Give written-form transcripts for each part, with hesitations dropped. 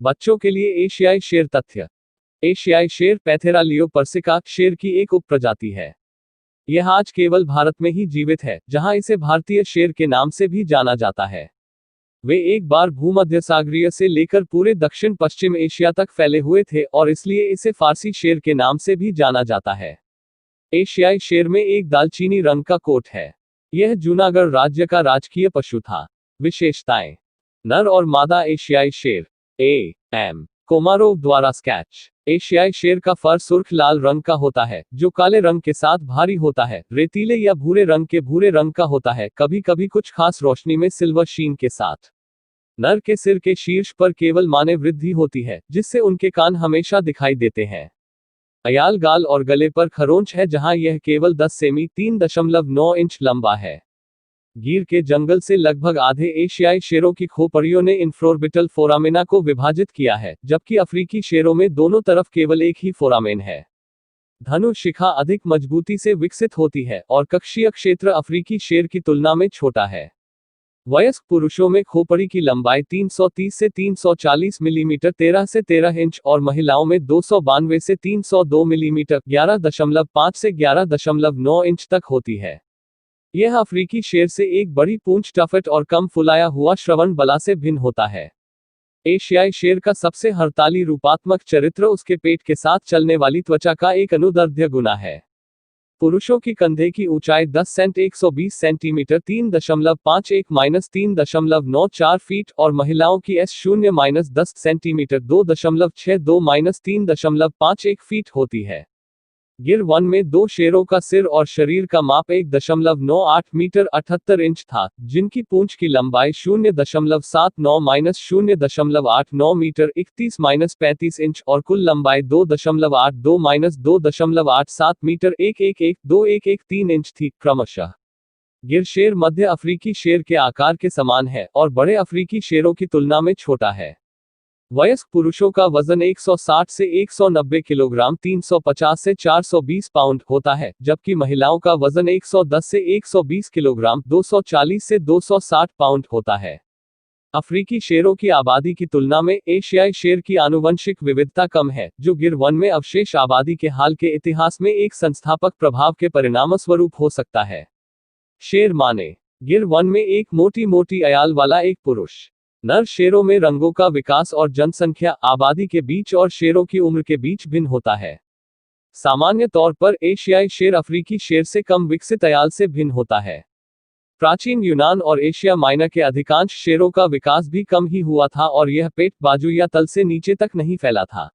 बच्चों के लिए एशियाई शेर तथ्य। एशियाई शेर पैंथेरा लियो पर्सिका शेर की एक उपप्रजाति है। यह आज केवल भारत में ही जीवित है, जहां इसे भारतीय शेर के नाम से भी जाना जाता है। वे एक बार भूमध्यसागरीय से लेकर पूरे दक्षिण पश्चिम एशिया तक फैले हुए थे और इसलिए इसे फारसी शेर के नाम से भी जाना जाता है। एशियाई शेर में एक दालचीनी रंग का कोट है। यह जूनागढ़ राज्य का राजकीय पशु था। विशेषताएं। नर और मादा एशियाई शेर। एम कोमारोव द्वारा स्केच। एशियाई शेर का फर सुर्ख लाल रंग का होता है, जो काले रंग के साथ भारी होता है, रेतीले या भूरे रंग के भूरे रंग का होता है, कभी कभी कुछ खास रोशनी में सिल्वर शीन के साथ। नर के सिर के शीर्ष पर केवल माने वृद्धि होती है, जिससे उनके कान हमेशा दिखाई देते हैं। अयाल गाल और गले पर खरोंच है, जहां यह केवल 10 सेमी 3.9 इंच लंबा है। गिर के जंगल से लगभग आधे एशियाई शेरों की खोपड़ियों ने इंफ्रोर्बिटल फोरामेना को विभाजित किया है, जबकि अफ्रीकी शेरों में दोनों तरफ केवल एक ही फोरामेन है। धनु शिखा अधिक मजबूती से विकसित होती है और कक्षीय क्षेत्र अफ्रीकी शेर की तुलना में छोटा है। वयस्क पुरुषों में खोपड़ी की लंबाई 330 से 340 मिलीमीटर 13 से 13 इंच और महिलाओं में 292 से 302 मिलीमीटर 11.5 से 11.9 इंच तक होती है। यह अफ्रीकी शेर से एक बड़ी पूंछ टफट और कम फुलाया हुआ श्रवण बला से भिन्न होता है। एशियाई शेर का सबसे हड़ताली रूपात्मक चरित्र उसके पेट के साथ चलने वाली त्वचा का एक अनुदैर्ध्य गुना है। पुरुषों की कंधे की ऊंचाई 10 सेंट 120 सेंटीमीटर 3.5-3.94 फीट और महिलाओं की S0-10 सेंटीमीटर 2.62-3.51 फीट होती है। गिर वन में दो शेरों का सिर और शरीर का माप 1.98 मीटर 78 इंच था, जिनकी पूंछ की लंबाई 0.79-0.89 मीटर 31-35 इंच और कुल लंबाई 2.82-2.87 मीटर 111-2-113 इंच थी, क्रमशः। गिर शेर मध्य अफ्रीकी शेर के आकार के समान है और बड़े अफ्रीकी शेरों की तुलना में छोटा है। वयस्क पुरुषों का वजन 160 से 190 किलोग्राम 350 से 420 पाउंड होता है, जबकि महिलाओं का वजन 110 से 120 किलोग्राम 240 से 260 पाउंड होता है। अफ्रीकी शेरों की आबादी की तुलना में एशियाई शेर की आनुवंशिक विविधता कम है, जो गिर वन में अवशेष आबादी के हाल के इतिहास में एक संस्थापक प्रभाव के परिणामस्वरूप हो सकता है। शेर माने। गिर वन में एक मोटी मोटी अयाल वाला एक पुरुष। नर शेरों में रंगों का विकास और जनसंख्या, आबादी के बीच और शेरों की उम्र के बीच भिन्न होता है। सामान्य तौर पर एशियाई शेर अफ्रीकी शेर से कम विकसित अयाल से भिन्न होता है। प्राचीन यूनान और एशिया माइनर के अधिकांश शेरों का विकास भी कम ही हुआ था और यह पेट, बाजू या तल से नीचे तक नहीं फैला था।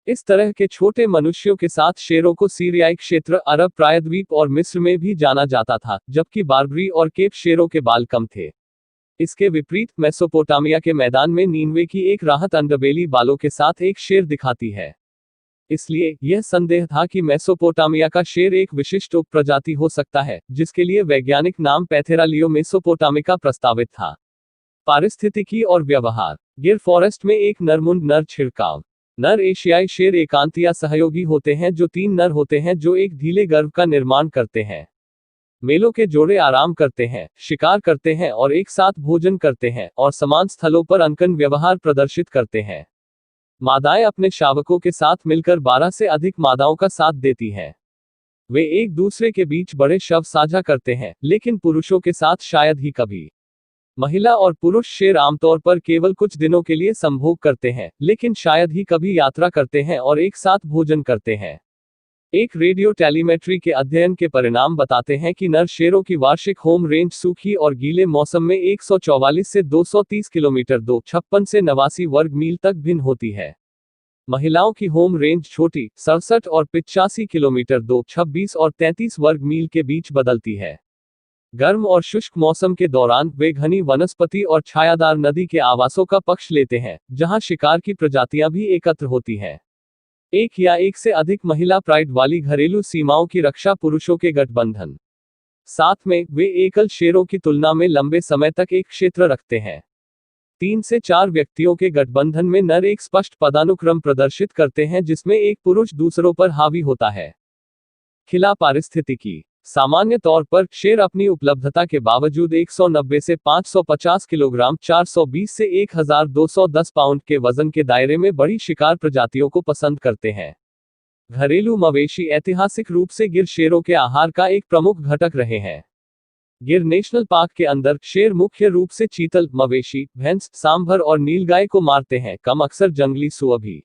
इस तरह के छोटे मनुष्यों के साथ शेरों को सीरियाई क्षेत्र, अरब प्रायद्वीप और मिस्र में भी जाना जाता था, जबकि बार्बरी और केप शेरों के बाल कम थे। इसके विपरीत मेसोपोटामिया के मैदान में नीनवे की एक राहत अंडरबेली बालों के साथ एक शेर दिखाती है। इसलिए यह संदेह था कि मेसोपोटामिया का शेर एक विशिष्ट उपप्रजाति हो सकता है, जिसके लिए वैज्ञानिक नाम पैंथेरा लियो मेसोपोटामिका प्रस्तावित था। पारिस्थितिकी और व्यवहार। गिर फॉरेस्ट में एक नरमुंड नर छिड़काव। नर एशियाई शेर एकांत या सहयोगी होते हैं, जो 3 नर होते हैं जो एक ढीले गर्भ का निर्माण करते हैं। मेलों के जोड़े आराम करते हैं, शिकार करते हैं और एक साथ भोजन करते हैं और समान स्थलों पर अनकन व्यवहार प्रदर्शित करते हैं। मादाएं अपने शावकों के साथ मिलकर 12 से अधिक मादाओं का साथ देती हैं। वे एक दूसरे के बीच बड़े शव साझा करते हैं, लेकिन पुरुषों के साथ शायद ही कभी। महिला और पुरुष शेर आमतौर पर केवल कुछ दिनों के लिए संभोग करते हैं, लेकिन शायद ही कभी यात्रा करते हैं और एक साथ भोजन करते हैं। एक रेडियो टेलीमेट्री के अध्ययन के परिणाम बताते हैं कि नर शेरों की वार्षिक होम रेंज सूखी और गीले मौसम में 144 से 230 किलोमीटर 256 से 89 वर्ग मील तक भिन्न होती है। महिलाओं की होम रेंज छोटी 67 और 85 किलोमीटर 226 और 33 वर्ग मील के बीच बदलती है। गर्म और शुष्क मौसम के दौरान वे घनी वनस्पति और छायादार नदी के आवासों का पक्ष लेते हैं, जहां शिकार की प्रजातियां भी एकत्र होती हैं। एक या एक से अधिक महिला प्राइड वाली घरेलू सीमाओं की रक्षा पुरुषों के गठबंधन। साथ में, वे एकल शेरों की तुलना में लंबे समय तक एक क्षेत्र रखते हैं। 3 से 4 व्यक्तियों के गठबंधन में नर एक स्पष्ट पदानुक्रम प्रदर्शित करते हैं, जिसमें एक पुरुष दूसरों पर हावी होता है। खिला पारिस्थितिकी। सामान्य तौर पर शेर अपनी उपलब्धता के बावजूद 190 से 550 किलोग्राम 420 से 1210 पाउंड के वजन के दायरे में बड़ी शिकार प्रजातियों को पसंद करते हैं। घरेलू मवेशी ऐतिहासिक रूप से गिर शेरों के आहार का एक प्रमुख घटक रहे हैं। गिर नेशनल पार्क के अंदर शेर मुख्य रूप से चीतल, मवेशी, भैंस, सांभर और नीलगाय को मारते हैं, कम अक्सर जंगली सुअर भी।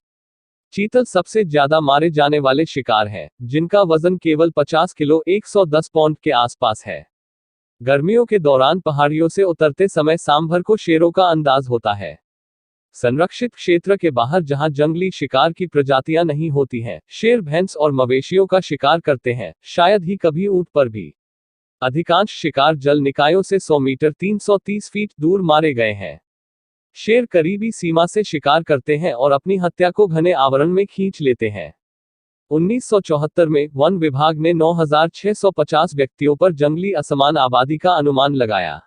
चीतल सबसे ज्यादा मारे जाने वाले शिकार हैं, जिनका वजन केवल 50 किलो 110 पाउंड के आसपास है। गर्मियों के दौरान पहाड़ियों से उतरते समय सांभर को शेरों का अंदाज होता है। संरक्षित क्षेत्र के बाहर जहां जंगली शिकार की प्रजातियां नहीं होती हैं, शेर भैंस और मवेशियों का शिकार करते हैं, शायद ही कभी ऊंट पर भी। अधिकांश शिकार जल निकायों से 100 मीटर 330 फीट दूर मारे गए हैं। शेर करीबी सीमा से शिकार करते हैं और अपनी हत्या को घने आवरण में खींच लेते हैं। 1974 में वन विभाग ने 9650 व्यक्तियों पर जंगली असमान आबादी का अनुमान लगाया।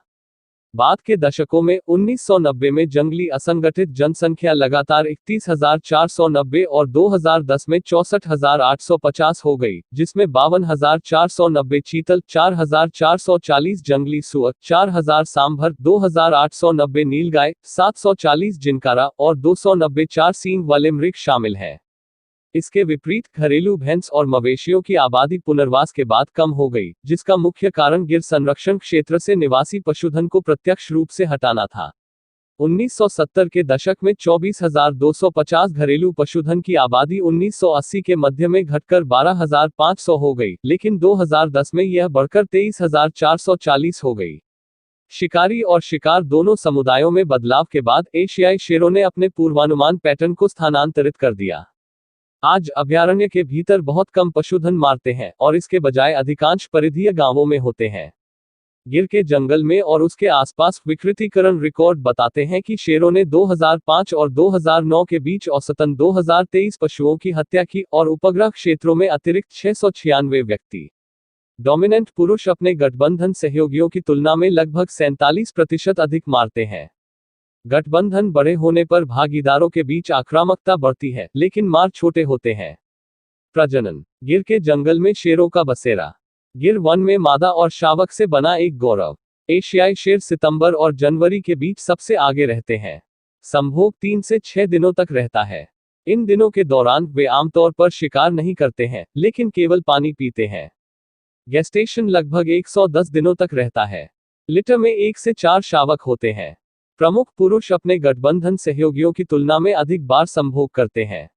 बाद के दशकों में 1990 में जंगली असंगठित जनसंख्या लगातार 31,490 और 2010 में 64,850 हो गई, जिसमें 52,490 चीतल, 4,440 जंगली सुअर, 4,000 सांभर, 2,890 नीलगाय, 740 जिनकारा और 290 चार सींग वाले मृग शामिल हैं। इसके विपरीत घरेलू भैंस और मवेशियों की आबादी पुनर्वास के बाद कम हो गई, जिसका मुख्य कारण गिर संरक्षण क्षेत्र से निवासी पशुधन को प्रत्यक्ष रूप से हटाना था। 1970 के दशक में 24,250 घरेलू पशुधन की आबादी 1980 के मध्य में घटकर 12,500 हो गई, लेकिन 2010 में यह बढ़कर 23,440 हो गई। शिकारी और शिकार दोनों समुदायों में बदलाव के बाद एशियाई शेरों ने अपने पूर्वानुमान पैटर्न को स्थानांतरित कर दिया। आज अभयारण्य के भीतर बहुत कम पशुधन मारते हैं और इसके बजाय अधिकांश परिधीय गांवों में होते हैं। गिर के जंगल में और उसके आसपास विकृतीकरण रिकॉर्ड बताते हैं कि शेरों ने 2005 और 2009 के बीच औसतन 2023 पशुओं की हत्या की और उपग्रह क्षेत्रों में अतिरिक्त 696 व्यक्ति। डोमिनेंट पुरुष अपने गठबंधन सहयोगियों की तुलना में लगभग 47% अधिक मारते हैं। गठबंधन बड़े होने पर भागीदारों के बीच आक्रामकता बढ़ती है, लेकिन मार छोटे होते हैं। प्रजनन। गिर के जंगल में शेरों का बसेरा। गिर वन में मादा और शावक से बना एक गौरव। एशियाई शेर सितंबर और जनवरी के बीच सबसे आगे रहते हैं। संभोग 3 से 6 दिनों तक रहता है। इन दिनों के दौरान वे आमतौर पर शिकार नहीं करते हैं, लेकिन केवल पानी पीते हैं। गेस्टेशन लगभग 110 दिनों तक रहता है। लिटर में 1 से 4 शावक होते हैं। प्रमुख पुरुष अपने गठबंधन सहयोगियों की तुलना में अधिक बार संभोग करते हैं।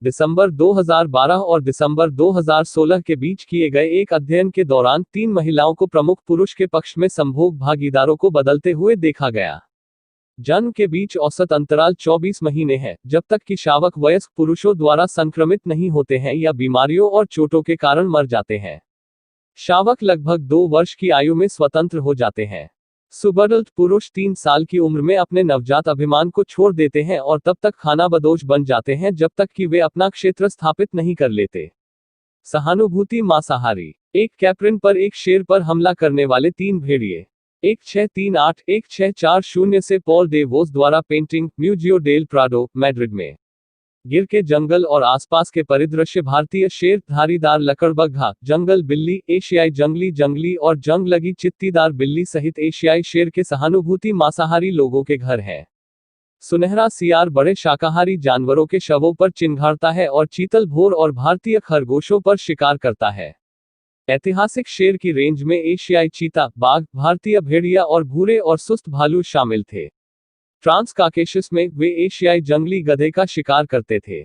दिसंबर 2012 और दिसंबर 2016 के बीच किए गए एक अध्ययन के दौरान 3 महिलाओं को प्रमुख पुरुष के पक्ष में संभोग भागीदारों को बदलते हुए देखा गया। जन्म के बीच औसत अंतराल 24 महीने है, जब तक कि शावक वयस्क पुरुषों द्वारा संक्रमित नहीं होते हैं या बीमारियों और चोटों के कारण मर जाते हैं। शावक लगभग 2 वर्ष की आयु में स्वतंत्र हो जाते हैं। सुबडल्ट पुरुष 3 साल की उम्र में अपने नवजात अभिमान को छोड़ देते हैं और तब तक खानाबदोश बन जाते हैं जब तक कि वे अपना क्षेत्र स्थापित नहीं कर लेते। सहानुभूति मांसाहारी। एक कैप्रिन पर एक शेर पर हमला करने वाले 3 भेड़िए। 1638-1640 से पॉल डे वोस द्वारा पेंटिंग, म्यूजियो डेल प्राडो, मैड्रिड में। गिर के जंगल और आसपास के परिदृश्य। भारतीय शेर, धारीदार लकड़बग्घा, जंगल बिल्ली, एशियाई जंगली जंगली और जंग लगी चित्तीदार बिल्ली सहित एशियाई शेर के सहानुभूति मांसाहारी लोगों के घर हैं। सुनहरा सियार बड़े शाकाहारी जानवरों के शवों पर चिंघाड़ता है और चीतल भोर और भारतीय खरगोशों पर शिकार करता है। ऐतिहासिक शेर की रेंज में एशियाई चीता, बाघ, भारतीय भेड़िया और भूरे और सुस्त भालू शामिल थे। ट्रांस काकेशस में वे एशियाई जंगली गधे का शिकार करते थे।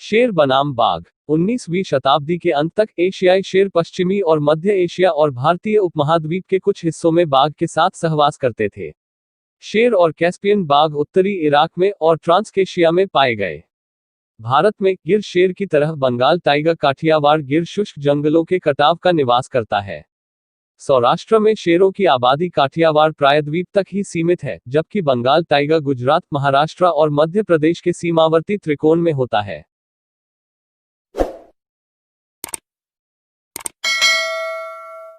शेर बनाम बाघ। 19वीं शताब्दी के अंत तक एशियाई शेर पश्चिमी और मध्य एशिया और भारतीय उपमहाद्वीप के कुछ हिस्सों में बाघ के साथ सहवास करते थे। शेर और कैस्पियन बाघ उत्तरी इराक में और ट्रांसकेशिया में पाए गए। भारत में गिर शेर की तरह बंगाल टाइगर काठियावाड़ गिर शुष्क जंगलों के कटाव का निवास करता है। सौराष्ट्र में शेरों की आबादी काठियावाड़ प्रायद्वीप तक ही सीमित है, जबकि बंगाल टाइगर गुजरात, महाराष्ट्र और मध्य प्रदेश के सीमावर्ती त्रिकोण में होता है।